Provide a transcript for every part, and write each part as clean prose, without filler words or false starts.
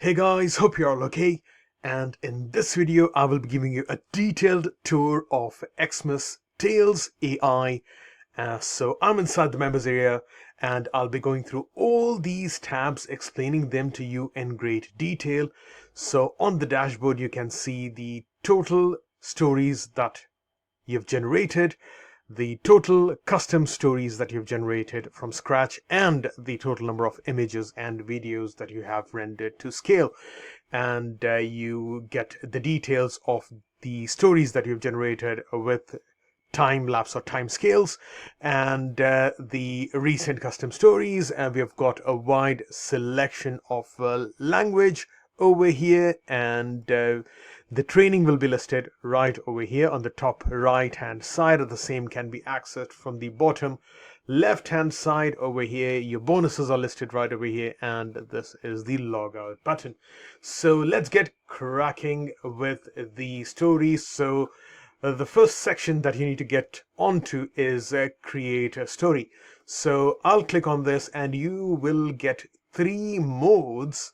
Hey guys, hope you're all okay, and in this video I will be giving you a detailed tour of Xmas Tails AI. So I'm inside the members area and I'll be going through all these tabs, explaining them to you in great detail. So on the dashboard you can see the total stories that you've generated, the total custom stories that you've generated from scratch, and the total number of images and videos that you have rendered to scale. And you get the details of the stories that you've generated with time lapse or time scales, and the recent custom stories. And we've got a wide selection of language over here, and the training will be listed right over here on the top right hand side, of the same can be accessed from the bottom left hand side over here. Your bonuses are listed right over here, and this is the logout button. So let's get cracking with the stories. So the first section that you need to get onto is create a story. So I'll click on this and you will get 3 modes,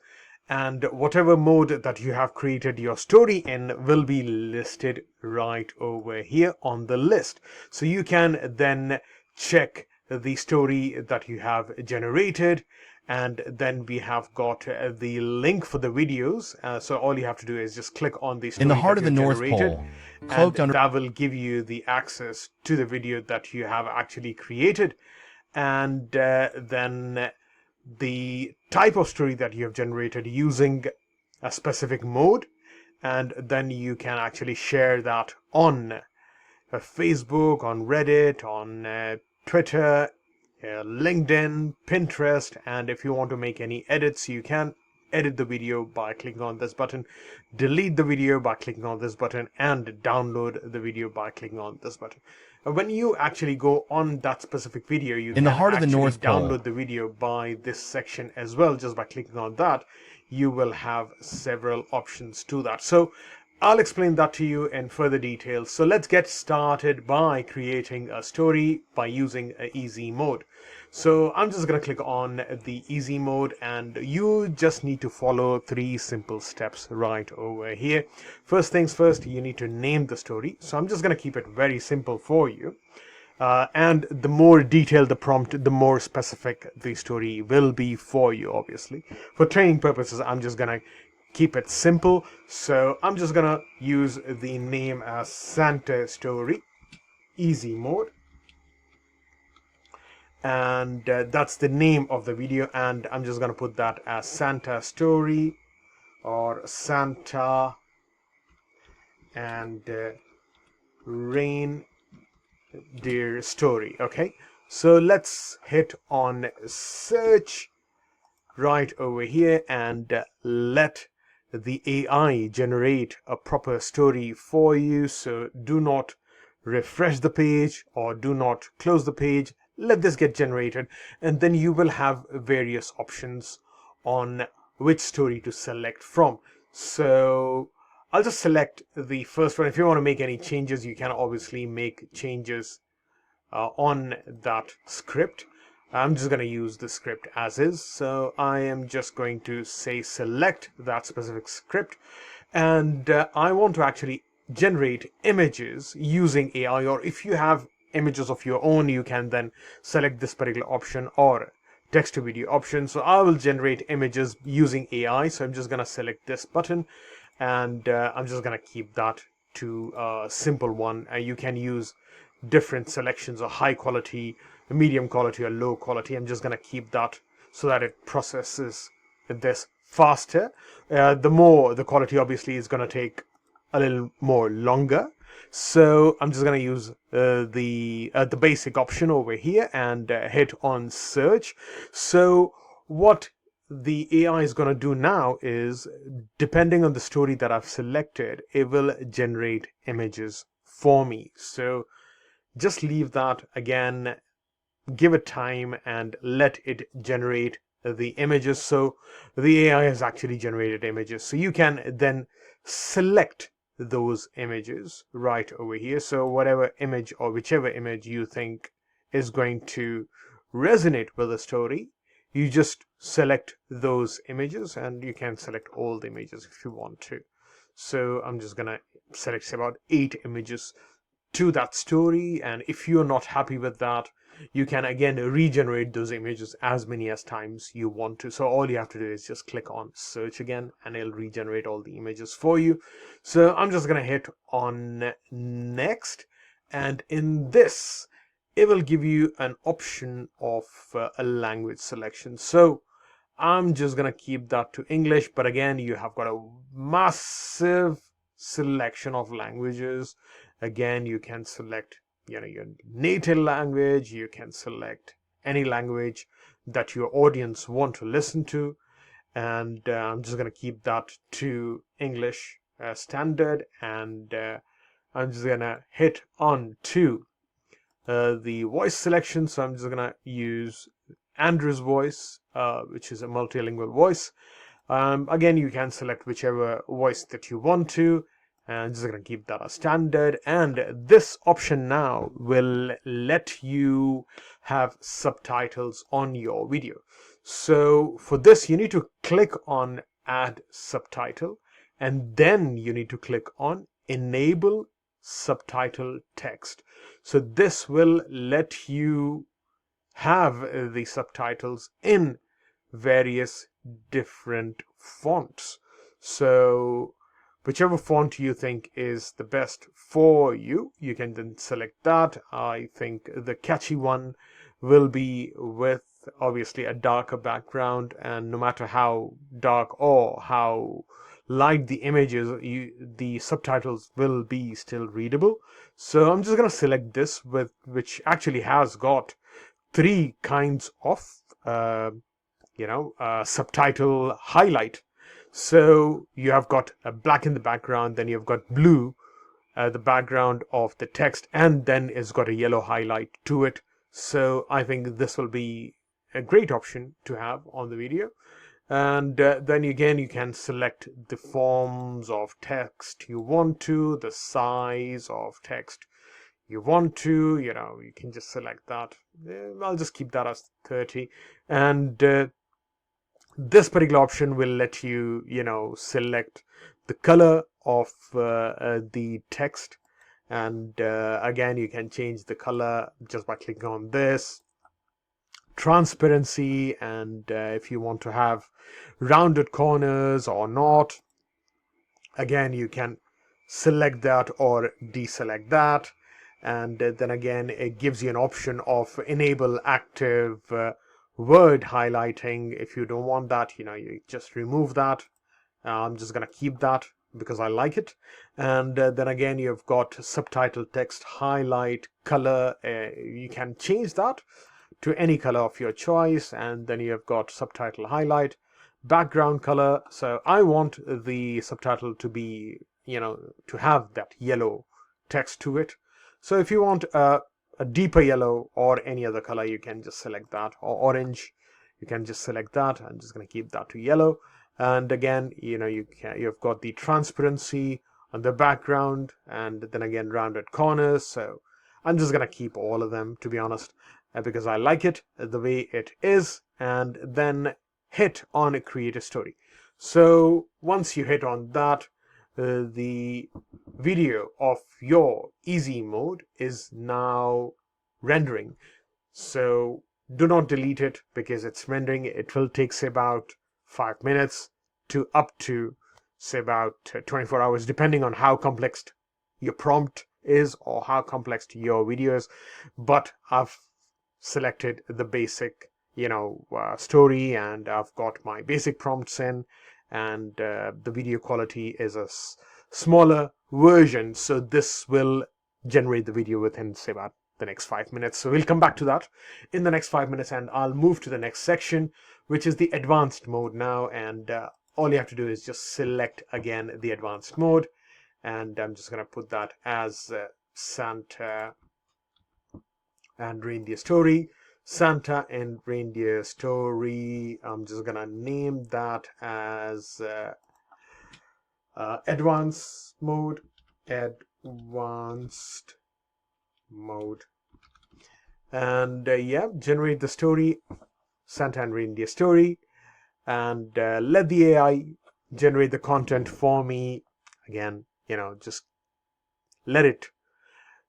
and whatever mode that you have created your story in will be listed right over here on the list. So you can then check the story that you have generated, and then we have got the link for the videos. So all you have to do is just click on the story In the heart that of the you've North generated, Pole, and cloaked under that will give you the access to the video that you have actually created. And then the type of story that you have generated using a specific mode, and then you can actually share that on Facebook, on Reddit, on Twitter, LinkedIn, Pinterest. And if you want to make any edits, you can edit the video by clicking on this button, delete the video by clicking on this button, and download the video by clicking on this button. When you actually go on that specific video, you in the can heart of the actually North Pole. download the video by this section as well. Just by clicking on that, you will have several options to that. So I'll explain that to you in further detail. So let's get started by creating a story by using a easy mode. So I'm just going to click on the easy mode, and you just need to follow 3 simple steps right over here. First things first, you need to name the story. So I'm just going to keep it very simple for you. And the more detailed the prompt, the more specific the story will be for you, obviously. For training purposes, I'm just going to keep it simple. So I'm just going to use the name as Santa Story, easy mode. And that's the name of the video, and I'm just going to put that as Santa Story or Santa and Reindeer Story. Okay, so let's hit on search right over here and let the AI generate a proper story for you. So do not refresh the page or do not close the page. Let this get generated, and then you will have various options on which story to select from. So I'll just select the first one. If you want to make any changes, you can obviously make changes on that script. I'm just going to use the script as is. So I am just going to say select that specific script, and I want to actually generate images using AI, or if you have images of your own, you can then select this particular option, or text to video option. So I will generate images using AI. So I'm just going to select this button, and I'm just going to keep that to a simple one. You can use different selections of high quality, medium quality, or low quality. I'm just going to keep that so that it processes this faster. The more the quality, obviously, is going to take a little more longer. So I'm just going to use the basic option over here and hit on search. So what the AI is going to do now is, depending on the story that I've selected, it will generate images for me. So just leave that again, give it time and let it generate the images. So the AI has actually generated images. So you can then select those images right over here. So whatever image or whichever image you think is going to resonate with the story, you just select those images, and you can select all the images if you want to. So I'm just gonna select about 8 images to that story, and if you're not happy with that, you can again regenerate those images as many as times you want to. So all you have to do is just click on search again, and it'll regenerate all the images for you. So I'm just gonna hit on next, and in this it will give you an option of a language selection. So I'm just gonna keep that to English, but again, you have got a massive selection of languages. Again, you can select, your native language. You can select any language that your audience want to listen to, and I'm just gonna keep that to English standard, and I'm just gonna hit on to the voice selection. So I'm just gonna use Andrew's voice, which is a multilingual voice. Again, you can select whichever voice that you want to, and I'm just going to keep that as standard. And this option now will let you have subtitles on your video. So for this, you need to click on Add Subtitle, and then you need to click on Enable Subtitle Text. So this will let you have the subtitles in various different fonts. So whichever font you think is the best for you, you can then select that. I think the catchy one will be with obviously a darker background, and no matter how dark or how light the image is, the subtitles will be still readable. So I'm just going to select this, which actually has got 3 kinds of subtitle highlight. So you have got a black in the background, then you've got blue the background of the text, and then it's got a yellow highlight to it. So I think this will be a great option to have on the video. And then again, you can select the forms of text you want to, the size of text you want to, you can just select that. I'll just keep that as 30. And this particular option will let you, select the color of the text. And again, you can change the color just by clicking on this. Transparency, and if you want to have rounded corners or not, again, you can select that or deselect that. And then again, it gives you an option of enable active word highlighting. If you don't want that, you just remove that. I'm just going to keep that because I like it. And then again, you've got subtitle text highlight color. You can change that to any color of your choice. And then you've got subtitle highlight, background color. So I want the subtitle to be, to have that yellow text to it. So if you want a deeper yellow or any other color, you can just select that, or orange, you can just select that. I'm just going to keep that to yellow. And again, you've got the transparency on the background, and then again rounded corners. So I'm just going to keep all of them, to be honest, because I like it the way it is. And then hit on create a story. So once you hit on that, the video of your easy mode is now rendering. So do not delete it because it's rendering. It will take say about 5 minutes to up to say about 24 hours, depending on how complex your prompt is or how complex your video is. But I've selected the basic story, and I've got my basic prompts in, and the video quality is a smaller version, so this will generate the video within say about the next 5 minutes. So we'll come back to that in the next 5 minutes, and I'll move to the next section, which is the advanced mode now. And all you have to do is just select again the advanced mode, and I'm just going to put that as Santa and Reindeer Story. Santa and Reindeer Story. I'm just gonna name that as advanced mode. Advanced mode. And yeah, generate the story. Santa and Reindeer Story. and let the AI generate the content for me. Again, just let it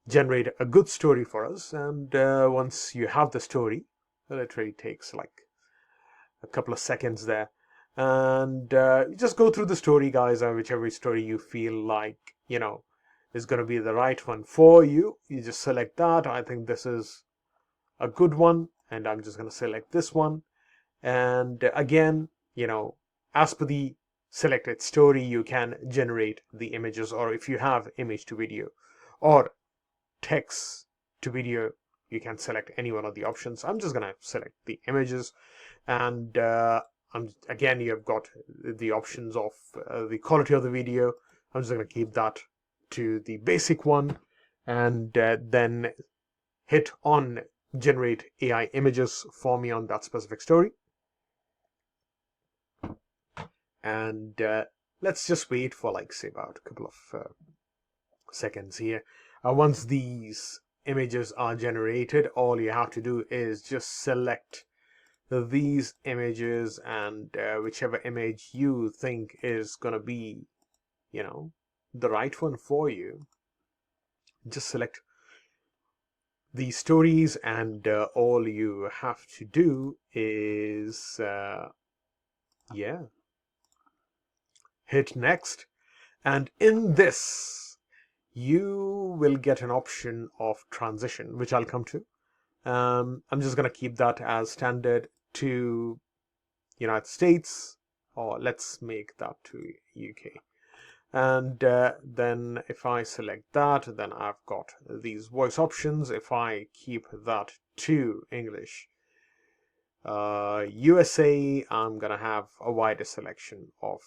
generate a good story for us. And once you have the story, it literally takes like a couple of seconds there. And you just go through the story, guys, or whichever story you feel like, is going to be the right one for you. You just select that. I think this is a good one, and I'm just going to select this one. And again, as per the selected story, you can generate the images, or if you have image to video or text to video, you can select any one of the options. I'm just going to select the images, and again, you've got the options of the quality of the video. I'm just going to keep that to the basic one, and then hit on generate AI images for me on that specific story. And let's just wait for like, say, about a couple of seconds here. Once these images are generated, all you have to do is just select these images, and whichever image you think is going to be, the right one for you, just select these stories, and all you have to do is hit next. And in this, you will get an option of transition, which I'll come to. I'm just going to keep that as standard to United States, or let's make that to UK. And then if I select that, then I've got these voice options. If I keep that to English, USA, I'm gonna have a wider selection of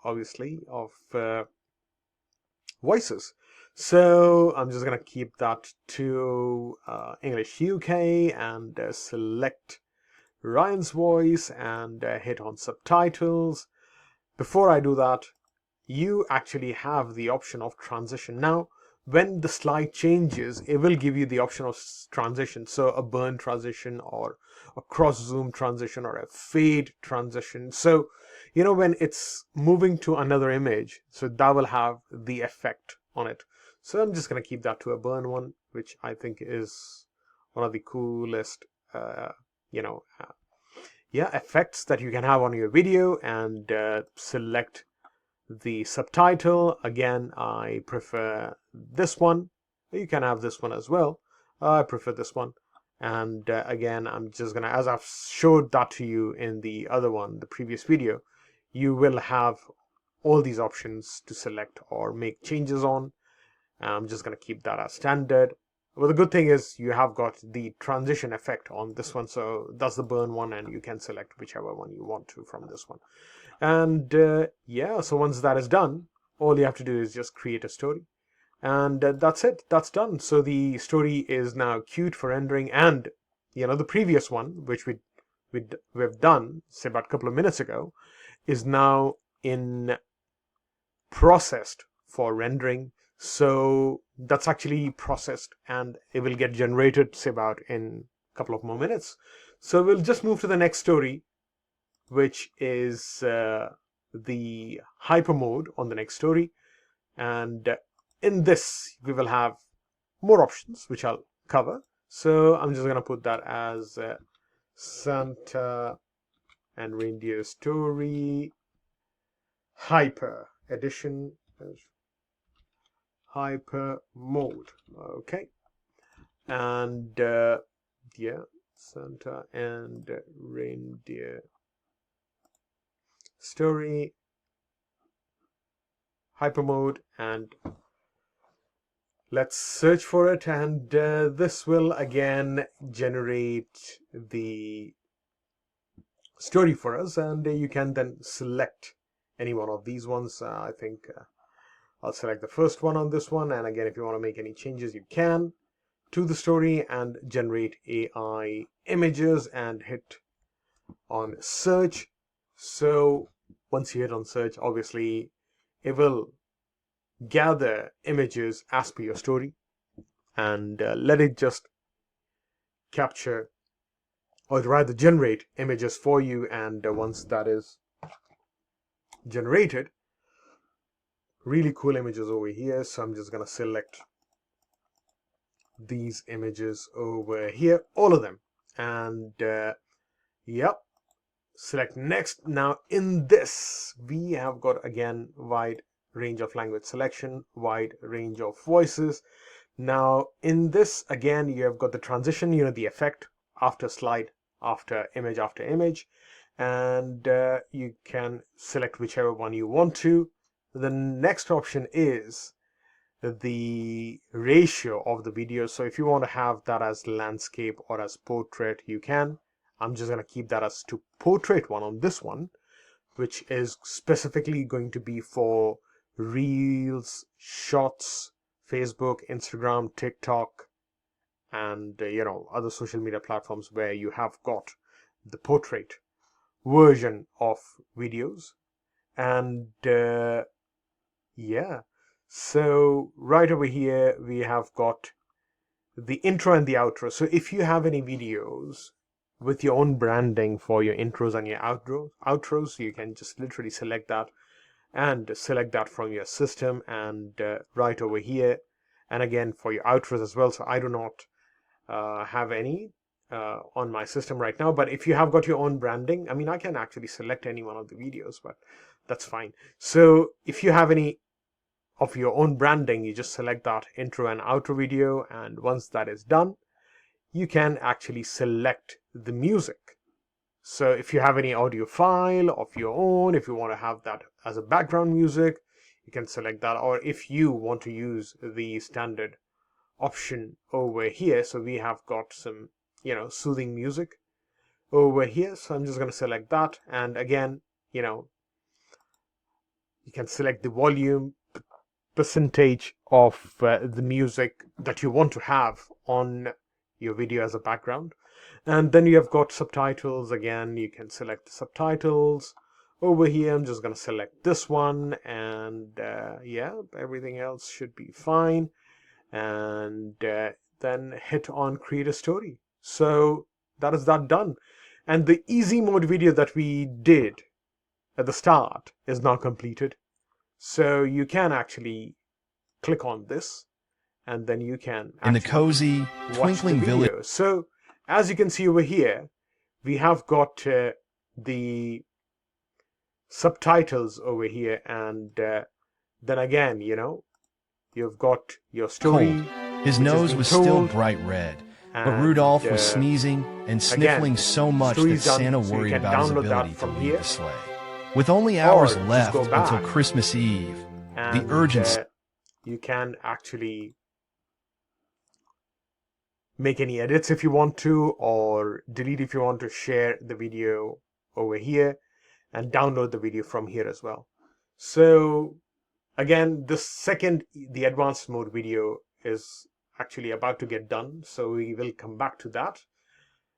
obviously of voices. So I'm just gonna keep that to English UK, and select Ryan's voice, and hit on subtitles. Before I do that, you actually have the option of transition. Now, when the slide changes, it will give you the option of transition. So a burn transition, or a cross zoom transition, or a fade transition. So, when it's moving to another image, so that will have the effect on it. So I'm just going to keep that to a burn one, which I think is one of the coolest, effects that you can have on your video. And select the subtitle. Again, I prefer this one. You can have this one as well. I prefer this one. And again, I'm just gonna, as I've showed that to you in the other one, the previous video, you will have all these options to select or make changes on. I'm just gonna keep that as standard. Well, the good thing is you have got the transition effect on this one, so that's the burn one, and you can select whichever one you want to from this one. And so once that is done, all you have to do is just create a story, and that's it. That's done. So the story is now queued for rendering, and the previous one, which we've done, say, about a couple of minutes ago, is now in processed for rendering. So that's actually processed, and it will get generated, say, about in a couple of more minutes. So we'll just move to the next story, which is the hyper mode on the next story. And in this, we will have more options, which I'll cover. So I'm just going to put that as Santa and Reindeer Story Hyper Edition, hyper mode. Okay. And Santa and Reindeer Story hyper mode, and let's search for it. And this will again generate the story for us, and you can then select any one of these ones. I think I'll select the first one on this one, and again, if you want to make any changes, you can to the story, and generate AI images, and hit on search. So once you hit on search, obviously it will gather images as per your story, and let it just capture or rather generate images for you. And once that is generated, really cool images over here. So I'm just going to select these images over here, all of them, and yep, select next. Now in this we have got again wide range of language selection, wide range of voices. Now in this again you have got the transition, the effect after slide, after image, and you can select whichever one you want to. The next option is the ratio of the video. So if you want to have that as landscape or as portrait, you can. I'm just going to keep that as to portrait one on this one, which is specifically going to be for reels, shots, Facebook, Instagram, TikTok, and other social media platforms where you have got the portrait version of videos. And yeah, so right over here we have got the intro and the outro. So if you have any videos with your own branding for your intros and your outros, you can just literally select that and select that from your system, and right over here. And again for your outros as well. So I do not have any on my system right now, but if you have got your own branding, I mean, I can actually select any one of the videos, but that's fine. So if you have any of your own branding, you just select that intro and outro video, and once that is done, you can actually select the music. So if you have any audio file of your own, if you want to have that as a background music, you can select that. Or if you want to use the standard option over here, so we have got some soothing music over here, so I'm just going to select that. And again, you can select the volume, percentage of the music that you want to have on your video as a background. And then you have got subtitles. Again, you can select the subtitles over here. I'm just going to select this one, and yeah, everything else should be fine. And then hit on create a story. So that is that done. And the easy mode video that we did at the start is now completed. So you can actually click on this, and then you can in the cozy, twinkling village. So as you can see over here, we have got the subtitles over here, and then again, you've got your story. Cold. His nose was still bright red, but Rudolph was sneezing and sniffling so much that Santa worried about his ability to lead the sleigh. With only hours left until Christmas Eve, the urgency. You can actually make any edits if you want to, or delete if you want to, share the video over here, and download the video from here as well. So again, the advanced mode video is actually about to get done, so we will come back to that.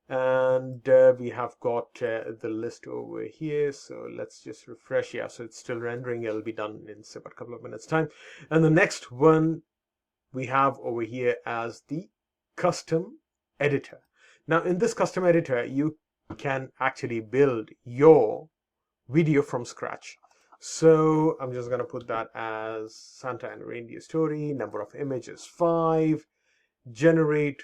And we have got the list over here, so let's just refresh. Yeah, so it's still rendering. It'll be done in about a couple of minutes time. And the next one we have over here as the custom editor. Now in this custom editor, you can actually build your video from scratch. So I'm just going to put that as Santa and Reindeer Story. Number of images 5. Generate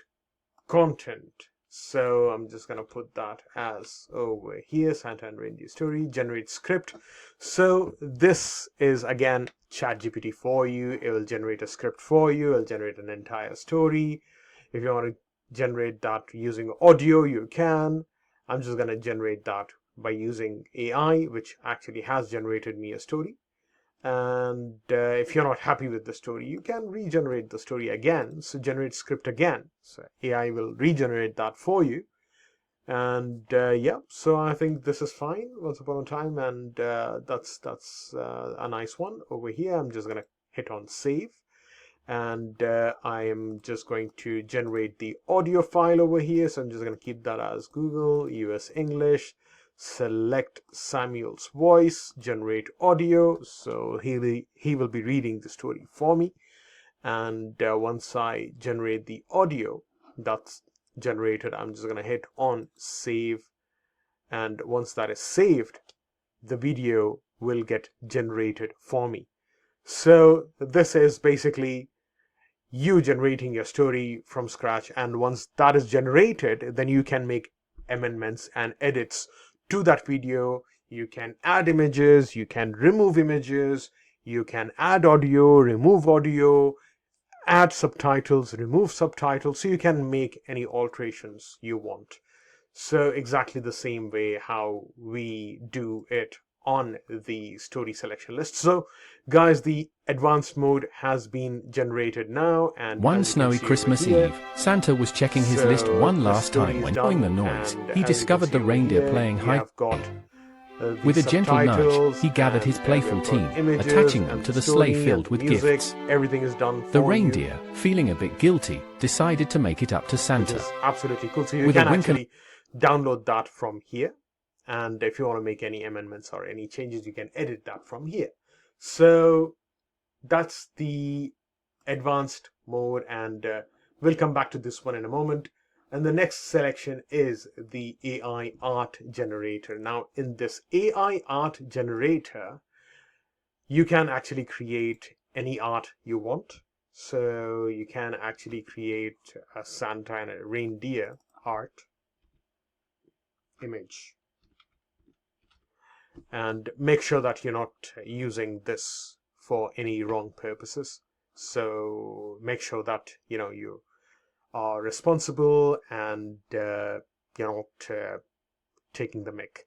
content. So I'm just going to put that as over here, Santa and Reindeer Story. Generate script. So this is again ChatGPT for you. It will generate a script for you. It will generate an entire story. If you want to generate that using audio, you can. I'm just going to generate that by using AI, which actually has generated me a story. And if you're not happy with the story, you can regenerate the story again. So generate script again. So AI will regenerate that for you. And yeah, so I think this is fine. Once upon a time, and that's a nice one over here. I'm just gonna hit on save, and I am just going to generate the audio file over here. So I'm just gonna keep that as Google US English. Select Samuel's voice, generate audio. So he will be reading the story for me. And once I generate the audio, that's generated. I'm just going to hit on save, and once that is saved, the video will get generated for me. So this is basically you generating your story from scratch, and once that is generated, then you can make amendments and edits to that video. You can add images, you can remove images, you can add audio, remove audio, add subtitles, remove subtitles, so you can make any alterations you want. So exactly the same way how we do it on the story selection list. So guys, the advanced mode has been generated now, and one snowy Christmas Eve, Santa was checking his list one last time. When hearing the noise, he discovered the reindeer playing hide. With a gentle nudge, he gathered his playful team, attaching them to the sleigh filled with gifts. Everything is done for the reindeer, feeling a bit guilty, decided to make it up to Santa. Which is absolutely cool. So you can actually download that from here, and if you want to make any amendments or any changes, you can edit that from here. So that's the advanced mode, and we'll come back to this one in a moment. And the next selection is the AI art generator. Now in this AI art generator, you can actually create any art you want. So you can actually create a Santa and a reindeer art image, and make sure that you're not using this for any wrong purposes. So make sure that you are responsible, and you're not taking the mick,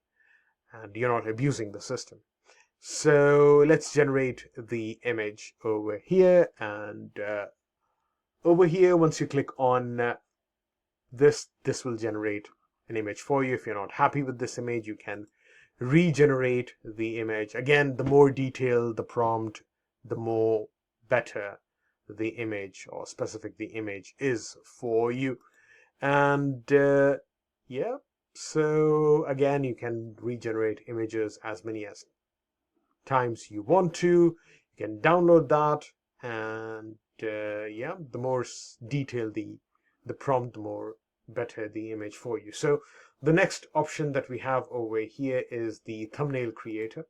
and you're not abusing the system. So let's generate the image over here, and over here, once you click on this will generate an image for you. If you're not happy with this image, you can regenerate the image. Again, the more detailed the prompt, the more better the image or specific the image is for you. And yeah, so again, you can regenerate images as many as times you want to. You can download that, and yeah, the more detailed the prompt, the more better the image for you. So the next option that we have over here is the thumbnail creator.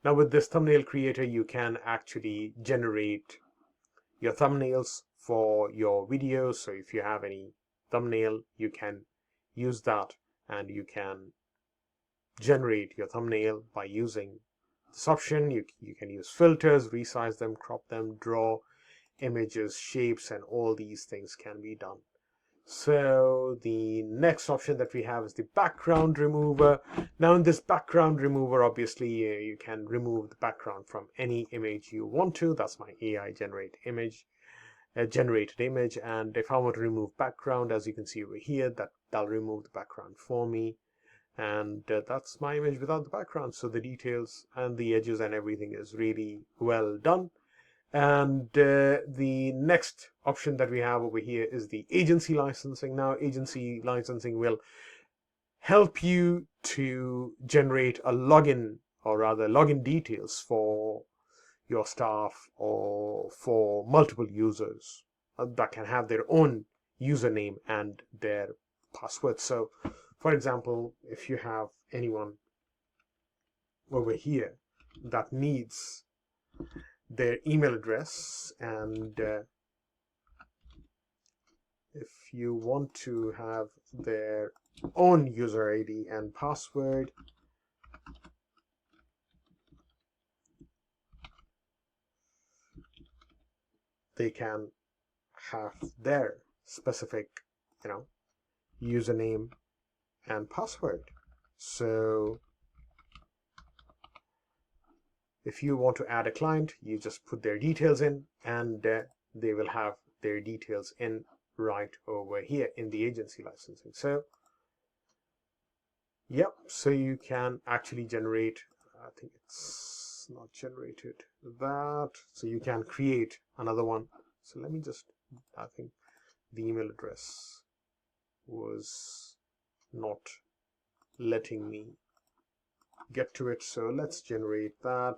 Now with this thumbnail creator, you can actually generate your thumbnails for your videos. So if you have any thumbnail, you can use that, and you can generate your thumbnail by using this option. You can use filters, resize them, crop them, draw images, shapes, and all these things can be done. So the next option that we have is the background remover. Now in this background remover, obviously you can remove the background from any image you want to. That's my AI generated image. And if I want to remove background, as you can see over here, that'll remove the background for me, and that's my image without the background. So the details and the edges and everything is really well done. And the next option that we have over here is the agency licensing. Now agency licensing will help you to generate a login, or rather login details for your staff or for multiple users that can have their own username and their password. So for example, if you have anyone over here that needs their email address, and if you want to have their own user ID and password, they can have their specific username and password. So if you want to add a client, you just put their details in, and they will have their details in right over here in the agency licensing. So yep, so you can actually generate, I think it's not generated that, so you can create another one. So let me just, I think the email address was not letting me get to it, so let's generate that.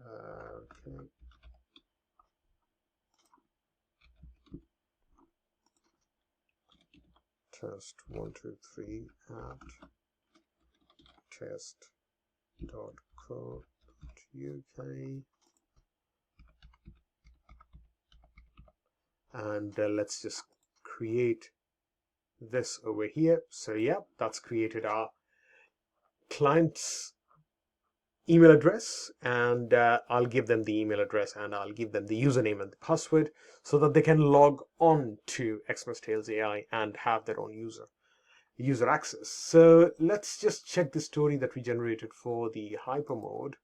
Okay. test123 at test.co.uk, and let's just create this over here. So yeah, that's created our client's email address, and I'll give them the email address, and I'll give them the username and the password so that they can log on to Xmas Tales AI and have their own user access. So let's just check the story that we generated for the hyper mode,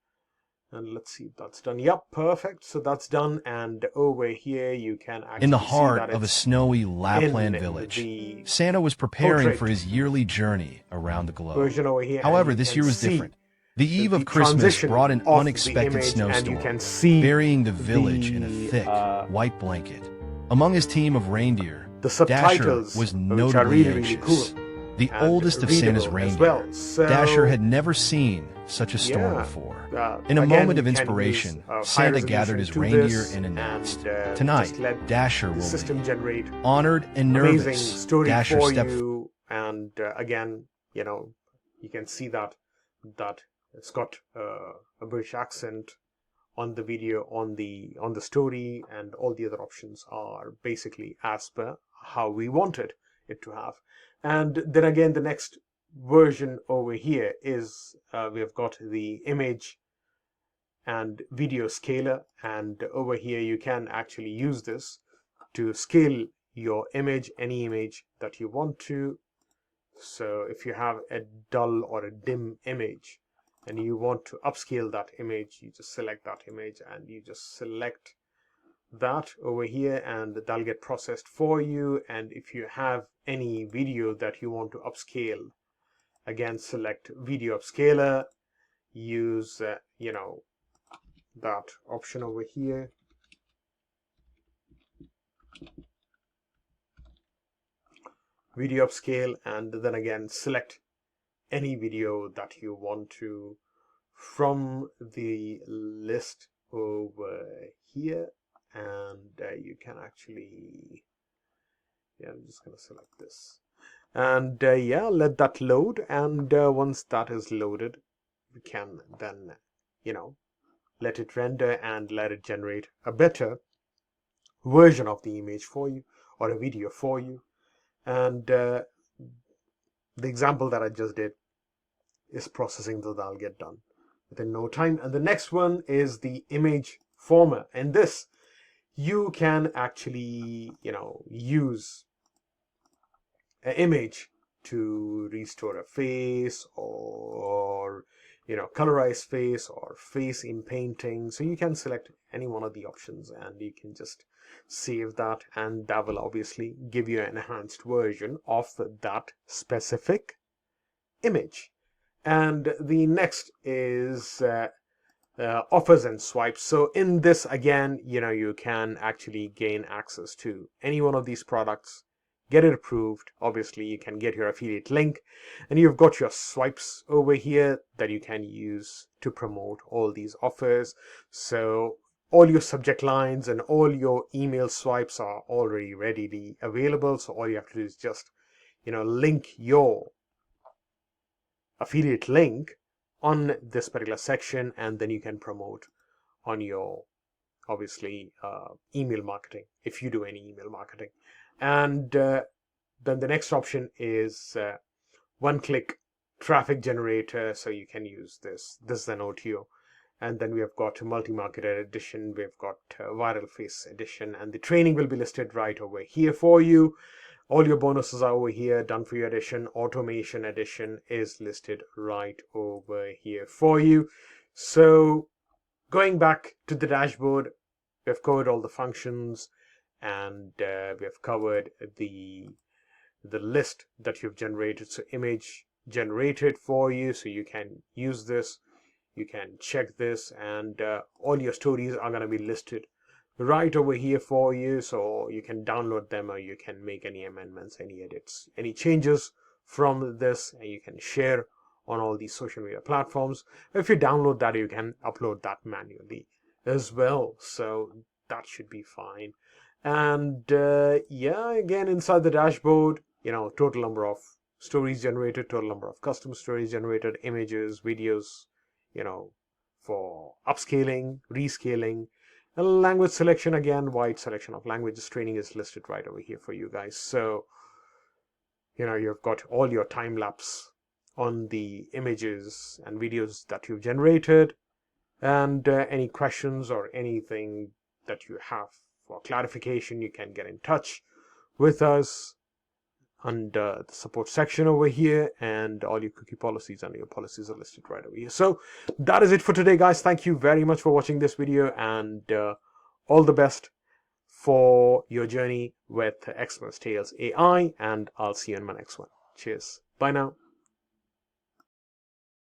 and let's see if that's done. Yep, perfect. So that's done, and over here you can actually in the see heart that of a it's snowy Lapland in village, the Santa was preparing portrait for his yearly journey around the globe. version over here, and However, you this can year was see different. The eve the of Christmas transition brought an of the unexpected image, and you snowstorm, can see burying the village in a the, thick, white blanket. Among his team of reindeer, the Dasher subtitles, was which are notably really, really cool, anxious. The and oldest of Santa's readable as reindeer, well. So, Dasher had never seen such a storm yeah, before. In a again, moment of you can inspiration, use, high Santa gathered his resolution to reindeer this, and announced, and "Tonight, just let Dasher the will system lead." generate Honored and amazing nervous, story Dasher for stepped you, and again, you know, you can see that it's got a British accent on the video, on the story, and all the other options are basically as per how we wanted it to have. And then again, the next version over here is we've got the image and video scaler, and over here you can actually use this to scale your image, any image that you want to. So if you have a dull or a dim image and you want to upscale that image, you just select that image and you just select that over here, and that'll get processed for you. And if you have any video that you want to upscale, again select video upscaler, use you know, that option over here, video upscale, and then again select any video that you want to from the list over here, and you can actually, yeah, I'm just going to select this, and yeah, let that load, and once that is loaded, we can then, you know, let it render and let it generate a better version of the image for you, or a video for you. And the example that I just did is processing, so that'll get done within no time. And the next one is the image former. In this, you can actually, you know, use an image to restore a face, or, you know, colorize face, or face in painting. So you can select any one of the options, and you can just save that, and that will obviously give you an enhanced version of that specific image. And the next is offers and swipes. So in this, again, you know, you can actually gain access to any one of these products, get it approved. Obviously, you can get your affiliate link, and you've got your swipes over here that you can use to promote all these offers. So all your subject lines and all your email swipes are already readily available. So all you have to do is just, you know, link your affiliate link on this particular section, and then you can promote on your, obviously, email marketing, if you do any email marketing. And then the next option is one-click traffic generator. So you can use this is an OTO. And then we have got multi-marketer edition, we've got viral face edition, and the training will be listed right over here for you. All your bonuses are over here. Done for you edition, automation edition is listed right over here for you. So going back to the dashboard, we've covered all the functions, and we've covered the list that you've generated. So image generated for you, so you can use this, you can check this, and all your stories are going to be listed right over here for you. So you can download them, or you can make any amendments, any edits, any changes from this, and you can share on all these social media platforms. If you download that, you can upload that manually as well, so that should be fine. And yeah, again, inside the dashboard, total number of stories generated, total number of custom stories generated, images, videos, for upscaling, rescaling, and language selection. Again, wide selection of languages. Training is listed right over here for you guys. So, you've got all your time lapse on the images and videos that you've generated. And any questions or anything that you have for clarification, you can get in touch with us under the support section over here, and all your cookie policies and your policies are listed right over here. So that is it for today, guys. Thank you very much for watching this video, and all the best for your journey with Xmas Tales AI, and I'll see you in my next one. Cheers. Bye now.